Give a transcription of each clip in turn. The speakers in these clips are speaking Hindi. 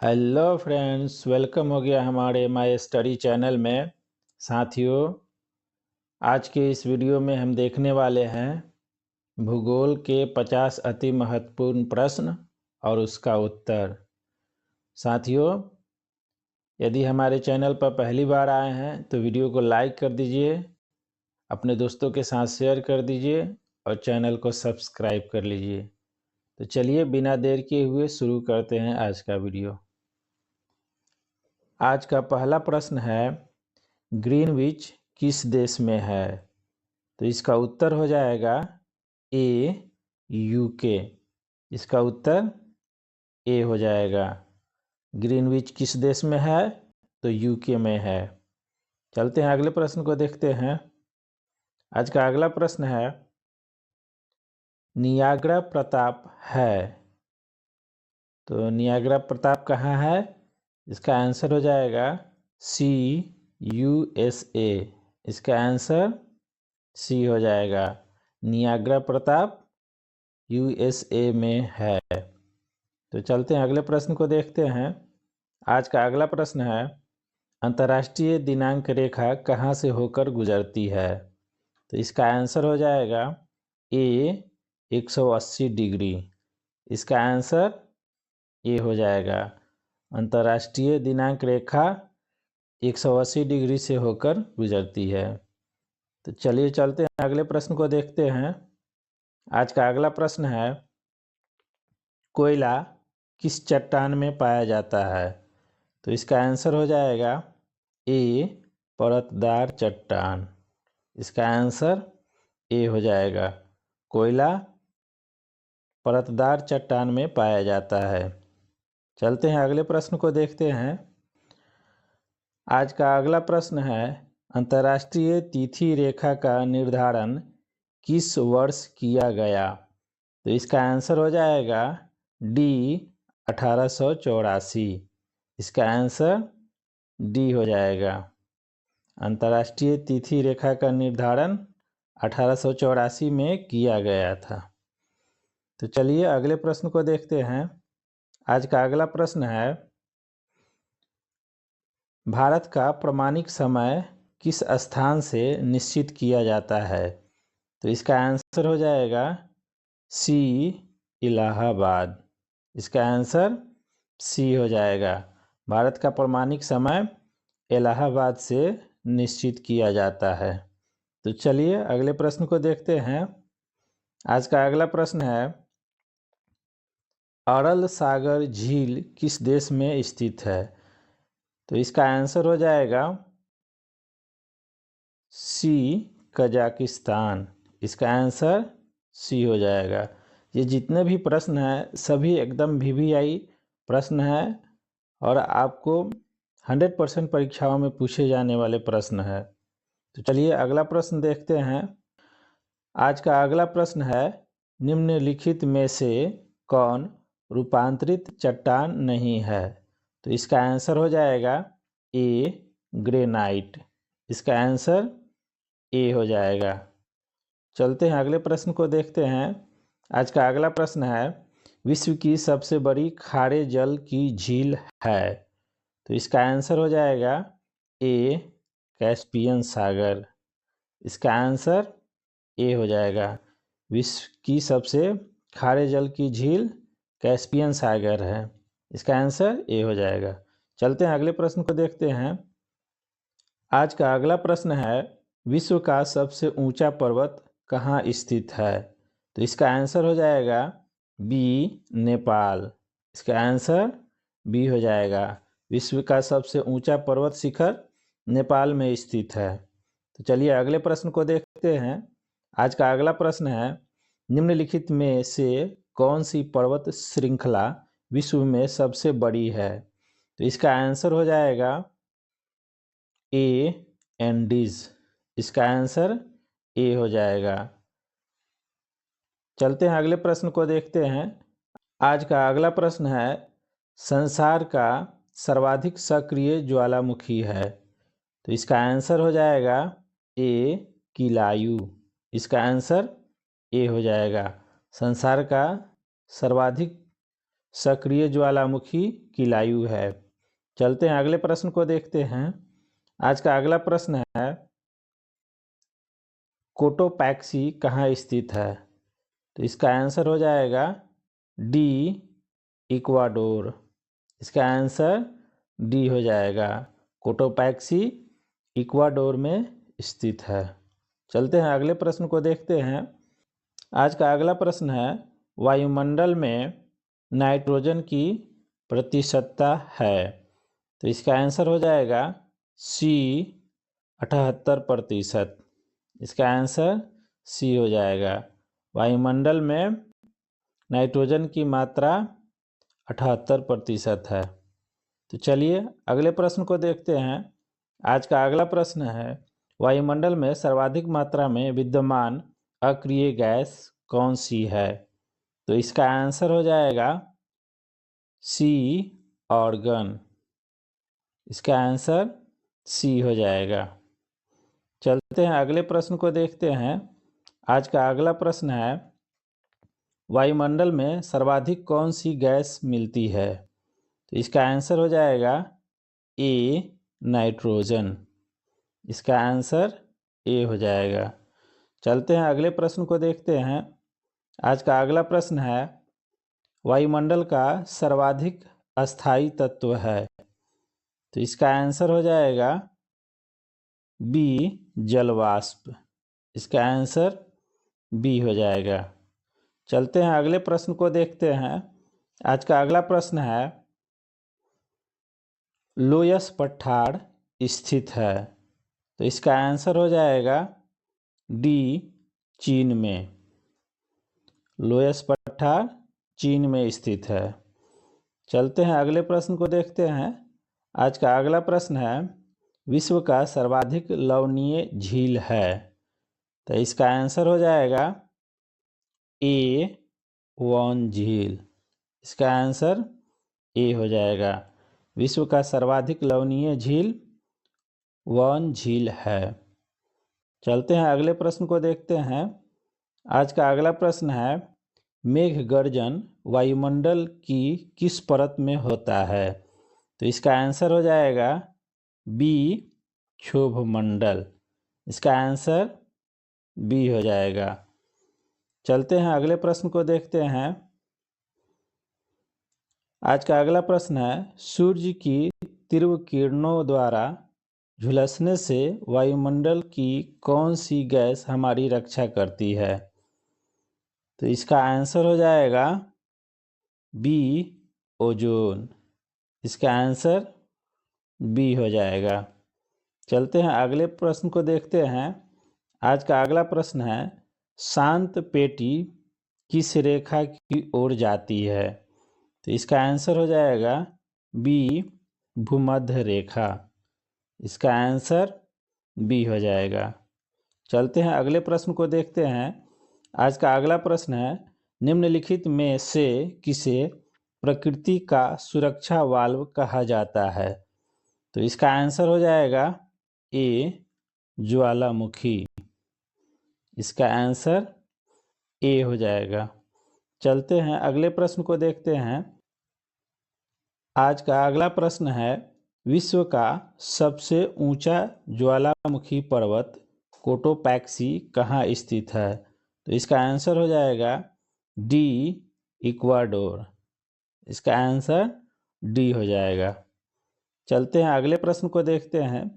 हेलो फ्रेंड्स, वेलकम हो गया हमारे माय स्टडी चैनल में। साथियों, आज के इस वीडियो में हम देखने वाले हैं भूगोल के 50 अति महत्वपूर्ण प्रश्न और उसका उत्तर। साथियों, यदि हमारे चैनल पर पहली बार आए हैं तो वीडियो को लाइक कर दीजिए, अपने दोस्तों के साथ शेयर कर दीजिए और चैनल को सब्सक्राइब कर लीजिए। तो चलिए बिना देर किए हुए शुरू करते हैं आज का वीडियो। आज का पहला प्रश्न है, ग्रीनविच किस देश में है? तो इसका उत्तर हो जाएगा ए, यूके। इसका उत्तर ए हो जाएगा। ग्रीनविच किस देश में है? तो यूके में है। चलते हैं अगले प्रश्न को देखते हैं। आज का अगला प्रश्न है, नियाग्रा प्रताप है। तो नियाग्रा प्रताप कहाँ है? इसका आंसर हो जाएगा सी, यूएसए। इसका आंसर सी हो जाएगा। नियाग्रा प्रताप यूएसए में है। तो चलते हैं अगले प्रश्न को देखते हैं। आज का अगला प्रश्न है, अंतर्राष्ट्रीय दिनांक रेखा कहाँ से होकर गुजरती है? तो इसका आंसर हो जाएगा ए, 180 डिग्री। इसका आंसर ए हो जाएगा। अंतर्राष्ट्रीय दिनांक रेखा 180 डिग्री से होकर गुजरती है। तो चलिए चलते हैं अगले प्रश्न को देखते हैं। आज का अगला प्रश्न है, कोयला किस चट्टान में पाया जाता है? तो इसका आंसर हो जाएगा ए, परतदार चट्टान। इसका आंसर ए हो जाएगा। कोयला परतदार चट्टान में पाया जाता है। चलते हैं अगले प्रश्न को देखते हैं। आज का अगला प्रश्न है, अंतर्राष्ट्रीय तिथि रेखा का निर्धारण किस वर्ष किया गया? तो इसका आंसर हो जाएगा डी, 1884। इसका आंसर डी हो जाएगा। अंतर्राष्ट्रीय तिथि रेखा का निर्धारण 1884 में किया गया था। तो चलिए अगले प्रश्न को देखते हैं। आज का अगला प्रश्न है, भारत का प्रामाणिक समय किस स्थान से निश्चित किया जाता है? तो इसका आंसर हो जाएगा सी, इलाहाबाद। इसका आंसर सी हो जाएगा। भारत का प्रामाणिक समय इलाहाबाद से निश्चित किया जाता है। तो चलिए अगले प्रश्न को देखते हैं। आज का अगला प्रश्न है, अरल सागर झील किस देश में स्थित है? तो इसका आंसर हो जाएगा सी, कजाकिस्तान। इसका आंसर सी हो जाएगा। ये जितने भी प्रश्न हैं सभी एकदम वीवीआई प्रश्न हैं और आपको 100% परीक्षाओं में पूछे जाने वाले प्रश्न हैं। तो चलिए अगला प्रश्न देखते हैं। आज का अगला प्रश्न है, निम्नलिखित में से कौन रूपांतरित चट्टान नहीं है? तो इसका आंसर हो जाएगा ए, ग्रेनाइट। इसका आंसर ए हो जाएगा। चलते हैं अगले प्रश्न को देखते हैं। आज का अगला प्रश्न है, विश्व की सबसे बड़ी खारे जल की झील है? तो इसका आंसर हो जाएगा ए, कैस्पियन सागर। इसका आंसर ए हो जाएगा। विश्व की सबसे खारे जल की झील कैस्पियन सागर है। इसका आंसर ए हो जाएगा। चलते हैं अगले प्रश्न को देखते हैं। आज का अगला प्रश्न है, विश्व का सबसे ऊंचा पर्वत कहाँ स्थित है? तो इसका आंसर हो जाएगा बी, नेपाल। इसका आंसर बी हो जाएगा। विश्व का सबसे ऊंचा पर्वत शिखर नेपाल में स्थित है। तो चलिए अगले प्रश्न को देखते हैं। आज का अगला प्रश्न है, निम्नलिखित में से कौन सी पर्वत श्रृंखला विश्व में सबसे बड़ी है? तो इसका आंसर हो जाएगा ए, एंडीज। इसका आंसर ए हो जाएगा। चलते हैं अगले प्रश्न को देखते हैं। आज का अगला प्रश्न है, संसार का सर्वाधिक सक्रिय ज्वालामुखी है? तो इसका आंसर हो जाएगा ए, किलायु। इसका आंसर ए हो जाएगा। संसार का सर्वाधिक सक्रिय ज्वालामुखी की लायु है। चलते हैं अगले प्रश्न को देखते हैं। आज का अगला प्रश्न है, कोटोपैक्सी कहाँ स्थित है? तो इसका आंसर हो जाएगा डी, इक्वाडोर। इसका आंसर डी हो जाएगा। कोटोपैक्सी इक्वाडोर में स्थित है। चलते हैं अगले प्रश्न को देखते हैं। आज का अगला प्रश्न है, वायुमंडल में नाइट्रोजन की प्रतिशतता है? तो इसका आंसर हो जाएगा सी, 78%। इसका आंसर सी हो जाएगा। वायुमंडल में नाइट्रोजन की मात्रा 78% है। तो चलिए अगले प्रश्न को देखते हैं। आज का अगला प्रश्न है, वायुमंडल में सर्वाधिक मात्रा में विद्यमान अक्रिय गैस कौन सी है? तो इसका आंसर हो जाएगा सी, ऑर्गन। इसका आंसर सी हो जाएगा। चलते हैं अगले प्रश्न को देखते हैं। आज का अगला प्रश्न है, वायुमंडल में सर्वाधिक कौन सी गैस मिलती है? तो इसका आंसर हो जाएगा ए, नाइट्रोजन। इसका आंसर ए हो जाएगा। चलते हैं अगले प्रश्न को देखते हैं। आज का अगला प्रश्न है, वायुमंडल का सर्वाधिक अस्थायी तत्व है? तो इसका आंसर हो जाएगा बी, जलवाष्प। इसका आंसर बी हो जाएगा। चलते हैं अगले प्रश्न को देखते हैं। आज का अगला प्रश्न है, लोयस पठार स्थित है? तो इसका आंसर हो जाएगा डी, चीन में। लोयस पठार चीन में स्थित है। चलते हैं अगले प्रश्न को देखते हैं। आज का अगला प्रश्न है, विश्व का सर्वाधिक लवणीय झील है? तो इसका आंसर हो जाएगा ए, वॉन झील। इसका आंसर ए हो जाएगा। विश्व का सर्वाधिक लवणीय झील वॉन झील है। चलते हैं अगले प्रश्न को देखते हैं। आज का अगला प्रश्न है, मेघ गर्जन वायुमंडल की किस परत में होता है? तो इसका आंसर हो जाएगा बी, क्षोभमंडल। इसका आंसर बी हो जाएगा। चलते हैं अगले प्रश्न को देखते हैं। आज का अगला प्रश्न है, सूर्य की तीव्र किरणों द्वारा झुलसने से वायुमंडल की कौन सी गैस हमारी रक्षा करती है? तो इसका आंसर हो जाएगा बी, ओजोन। इसका आंसर बी हो जाएगा। चलते हैं अगले प्रश्न को देखते हैं। आज का अगला प्रश्न है, शांत पेटी किस रेखा की ओर जाती है? तो इसका आंसर हो जाएगा बी, भूमध्य रेखा। इसका आंसर बी हो जाएगा। चलते हैं अगले प्रश्न को देखते हैं। आज का अगला प्रश्न है, निम्नलिखित में से किसे प्रकृति का सुरक्षा वाल्व कहा जाता है? तो इसका आंसर हो जाएगा ए, ज्वालामुखी। इसका आंसर ए हो जाएगा। चलते हैं अगले प्रश्न को देखते हैं। आज का अगला प्रश्न है, विश्व का सबसे ऊंचा ज्वालामुखी पर्वत कोटोपैक्सी कहाँ स्थित है? तो इसका आंसर हो जाएगा डी, इक्वाडोर। इसका आंसर डी हो जाएगा। चलते हैं अगले प्रश्न को देखते हैं।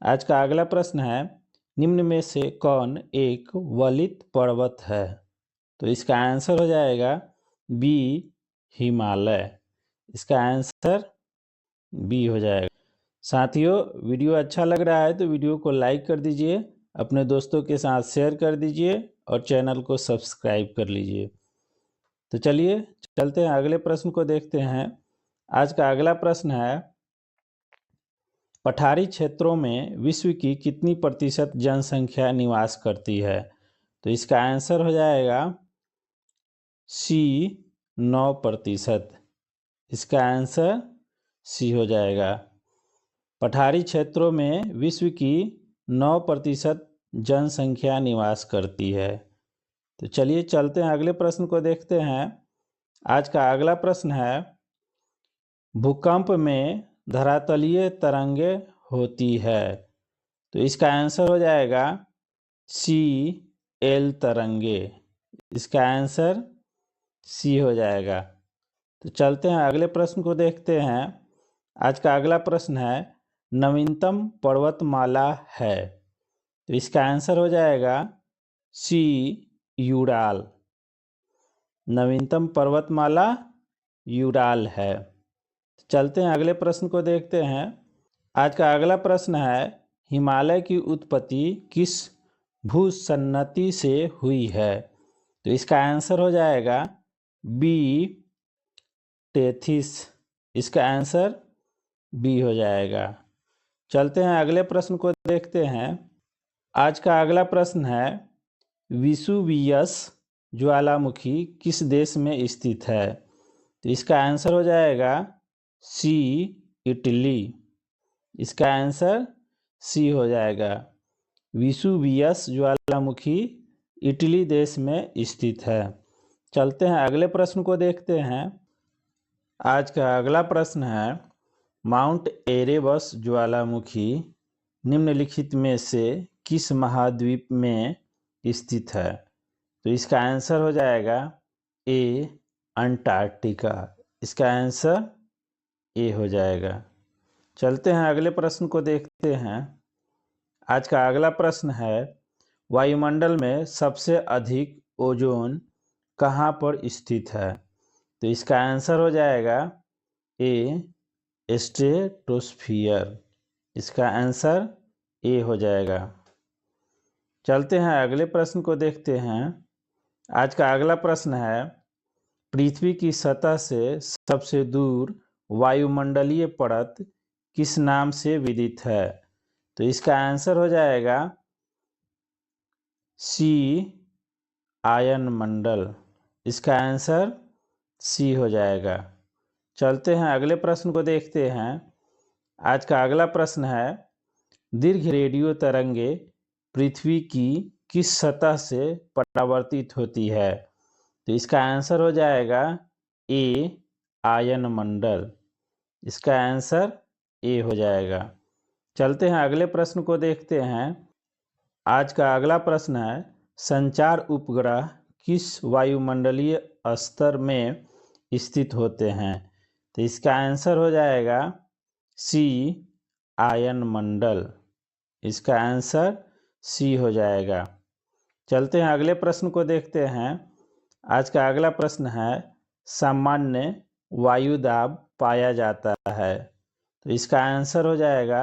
आज का अगला प्रश्न है, निम्न में से कौन एक वलित पर्वत है? तो इसका आंसर हो जाएगा बी, हिमालय। इसका आंसर बी हो जाएगा। साथियों, वीडियो अच्छा लग रहा है तो वीडियो को लाइक कर दीजिए, अपने दोस्तों के साथ शेयर कर दीजिए और चैनल को सब्सक्राइब कर लीजिए। तो चलिए चलते हैं अगले प्रश्न को देखते हैं। आज का अगला प्रश्न है, पठारी क्षेत्रों में विश्व की कितनी प्रतिशत जनसंख्या निवास करती है? तो इसका आंसर हो जाएगा सी, 9%। इसका आंसर सी हो जाएगा। पठारी क्षेत्रों में विश्व की 9% जनसंख्या निवास करती है। तो चलिए चलते हैं अगले प्रश्न को देखते हैं। आज का अगला प्रश्न है, भूकंप में धरातलीय तरंगे होती है। तो इसका आंसर हो जाएगा सी, एल तरंगे। इसका आंसर सी हो जाएगा। तो चलते हैं अगले प्रश्न को देखते हैं। आज का अगला प्रश्न है, नवीनतम पर्वतमाला है। तो इसका आंसर हो जाएगा सी, यूराल। नवीनतम पर्वतमाला यूराल है। चलते हैं अगले प्रश्न को देखते हैं। आज का अगला प्रश्न है, हिमालय की उत्पत्ति किस भूसन्नति से हुई है। तो इसका आंसर हो जाएगा बी, टेथिस। इसका आंसर बी हो जाएगा। चलते हैं अगले प्रश्न को देखते हैं। आज का अगला प्रश्न है, विसुवियस ज्वालामुखी किस देश में स्थित है। तो इसका आंसर हो जाएगा सी, इटली। इसका आंसर सी हो जाएगा। विसुवियस ज्वालामुखी इटली देश में स्थित है। चलते हैं अगले प्रश्न को देखते हैं। आज का अगला प्रश्न है, माउंट एरेबस ज्वालामुखी निम्नलिखित में से किस महाद्वीप में स्थित है। तो इसका आंसर हो जाएगा ए, अंटार्कटिका। इसका आंसर ए हो जाएगा। चलते हैं अगले प्रश्न को देखते हैं। आज का अगला प्रश्न है, वायुमंडल में सबसे अधिक ओजोन कहाँ पर स्थित है। तो इसका आंसर हो जाएगा ए, स्ट्रेटोस्फियर। इसका आंसर ए हो जाएगा। चलते हैं अगले प्रश्न को देखते हैं। आज का अगला प्रश्न है, पृथ्वी की सतह से सबसे दूर वायुमंडलीय परत किस नाम से विदित है। तो इसका आंसर हो जाएगा सी, आयन मंडल। इसका आंसर सी हो जाएगा। चलते हैं अगले प्रश्न को देखते हैं। आज का अगला प्रश्न है, दीर्घ रेडियो तरंगे पृथ्वी की किस सतह से परावर्तित होती है। तो इसका आंसर हो जाएगा ए, आयन मंडल। इसका आंसर ए हो जाएगा। चलते हैं अगले प्रश्न को देखते हैं। आज का अगला प्रश्न है, संचार उपग्रह किस वायुमंडलीय स्तर में स्थित होते हैं। तो इसका आंसर हो जाएगा सी, आयन मंडल। इसका आंसर सी हो जाएगा। चलते हैं अगले प्रश्न को देखते हैं। आज का अगला प्रश्न है, सामान्य वायुदाब पाया जाता है। तो इसका आंसर हो जाएगा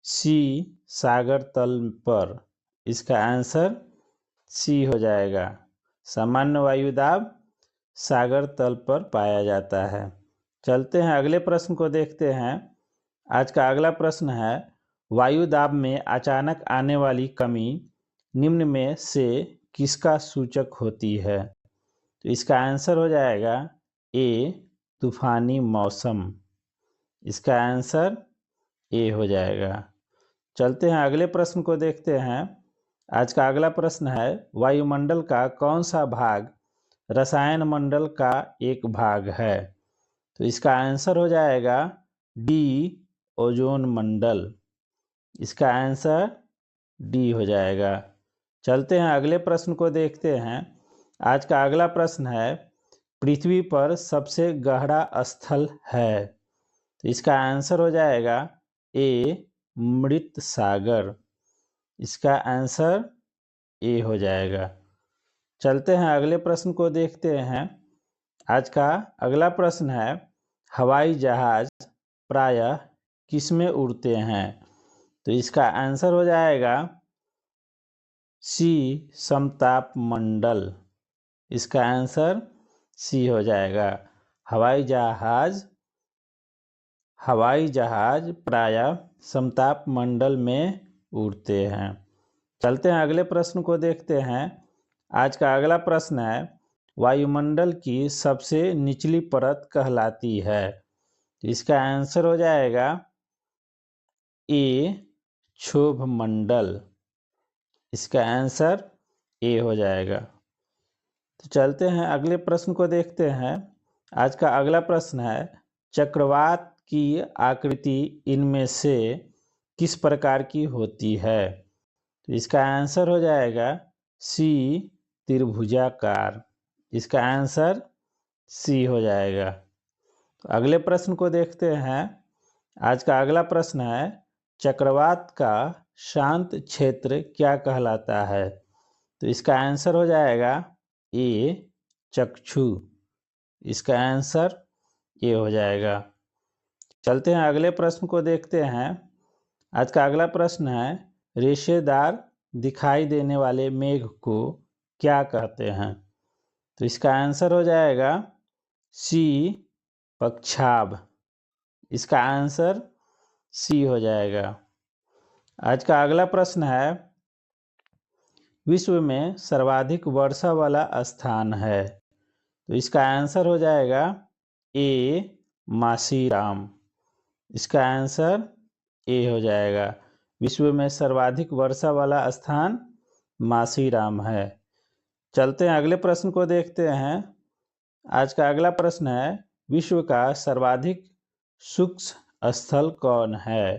सी, सागर तल पर। इसका आंसर सी हो जाएगा। सामान्य वायुदाब सागर तल पर पाया जाता है। चलते हैं अगले प्रश्न को देखते हैं। आज का अगला प्रश्न है, वायुदाब में अचानक आने वाली कमी निम्न में से किसका सूचक होती है। तो इसका आंसर हो जाएगा ए, तूफानी मौसम। इसका आंसर ए हो जाएगा। चलते हैं अगले प्रश्न को देखते हैं। आज का अगला प्रश्न है, वायुमंडल का कौन सा भाग रसायन मंडल का एक भाग है। तो इसका आंसर हो जाएगा डी, ओजोन मंडल। इसका आंसर डी हो जाएगा। चलते हैं अगले प्रश्न को देखते हैं। आज का अगला प्रश्न है, पृथ्वी पर सबसे गहरा स्थल है। तो इसका आंसर हो जाएगा ए, मृत सागर। इसका आंसर ए हो जाएगा। चलते हैं अगले प्रश्न को देखते हैं। आज का अगला प्रश्न है, हवाई जहाज प्रायः किस में उड़ते हैं। तो इसका आंसर हो जाएगा सी, समताप मंडल। इसका आंसर सी हो जाएगा। हवाई जहाज प्रायः समताप मंडल में उड़ते हैं। चलते हैं अगले प्रश्न को देखते हैं। आज का अगला प्रश्न है, वायुमंडल की सबसे निचली परत कहलाती है। तो इसका आंसर हो जाएगा ए, क्षोभ मंडल। इसका आंसर ए हो जाएगा। तो चलते हैं अगले प्रश्न को देखते हैं। आज का अगला प्रश्न है, चक्रवात की आकृति इनमें से किस प्रकार की होती है? तो इसका आंसर हो जाएगा सी, त्रिभुजाकार। इसका आंसर सी हो जाएगा। तो अगले प्रश्न को देखते हैं। आज का अगला प्रश्न है, चक्रवात का शांत क्षेत्र क्या कहलाता है? तो इसका आंसर हो जाएगा ए, चक्षु। इसका आंसर ए हो जाएगा। चलते हैं अगले प्रश्न को देखते हैं। आज का अगला प्रश्न है, रेशेदार दिखाई देने वाले मेघ को क्या कहते हैं? तो इसका आंसर हो जाएगा सी, पक्षाभ। इसका आंसर सी हो जाएगा। आज का अगला प्रश्न है, विश्व में सर्वाधिक वर्षा वाला स्थान है? तो इसका आंसर हो जाएगा ए, मासीराम। इसका आंसर ए हो जाएगा। विश्व में सर्वाधिक वर्षा वाला स्थान मासीराम है। चलते हैं अगले प्रश्न को देखते हैं। आज का अगला प्रश्न है, विश्व का सर्वाधिक शुष्क स्थल कौन है?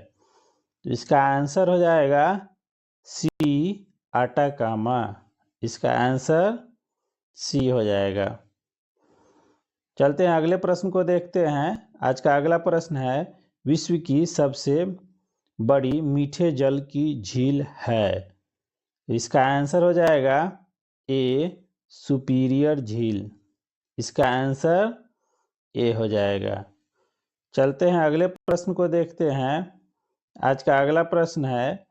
तो इसका आंसर हो जाएगा सी, आटाकामा। इसका आंसर सी हो जाएगा। चलते हैं अगले प्रश्न को देखते हैं। आज का अगला प्रश्न है, विश्व की सबसे बड़ी मीठे जल की झील है? इसका आंसर हो जाएगा ए, सुपीरियर झील। इसका आंसर ए हो जाएगा। चलते हैं अगले प्रश्न को देखते हैं। आज का अगला प्रश्न है,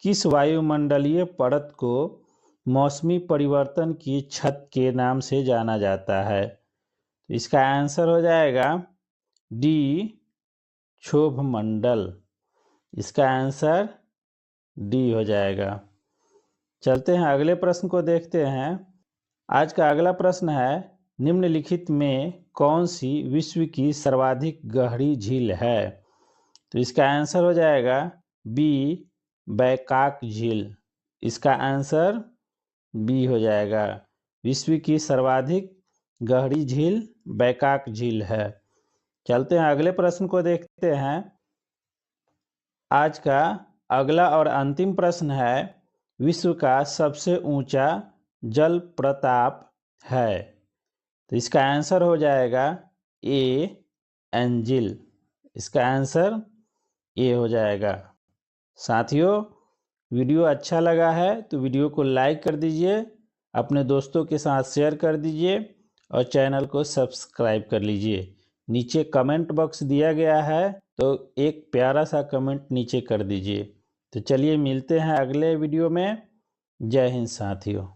किस वायुमंडलीय परत को मौसमी परिवर्तन की छत के नाम से जाना जाता है? तो इसका आंसर हो जाएगा डी, क्षोभमंडल। इसका आंसर डी हो जाएगा। चलते हैं अगले प्रश्न को देखते हैं। आज का अगला प्रश्न है, निम्नलिखित में कौन सी विश्व की सर्वाधिक गहरी झील है? तो इसका आंसर हो जाएगा बी, बैकाक झील। इसका आंसर बी हो जाएगा। विश्व की सर्वाधिक गहरी झील बैकाक झील है। चलते हैं अगले प्रश्न को देखते हैं। आज का अगला और अंतिम प्रश्न है, विश्व का सबसे ऊंचा जल प्रताप है? तो इसका आंसर हो जाएगा ए, एंजिल। इसका आंसर ए हो जाएगा। साथियों, वीडियो अच्छा लगा है तो वीडियो को लाइक कर दीजिए, अपने दोस्तों के साथ शेयर कर दीजिए और चैनल को सब्सक्राइब कर लीजिए। नीचे कमेंट बॉक्स दिया गया है तो एक प्यारा सा कमेंट नीचे कर दीजिए। तो चलिए मिलते हैं अगले वीडियो में। जय हिंद साथियों।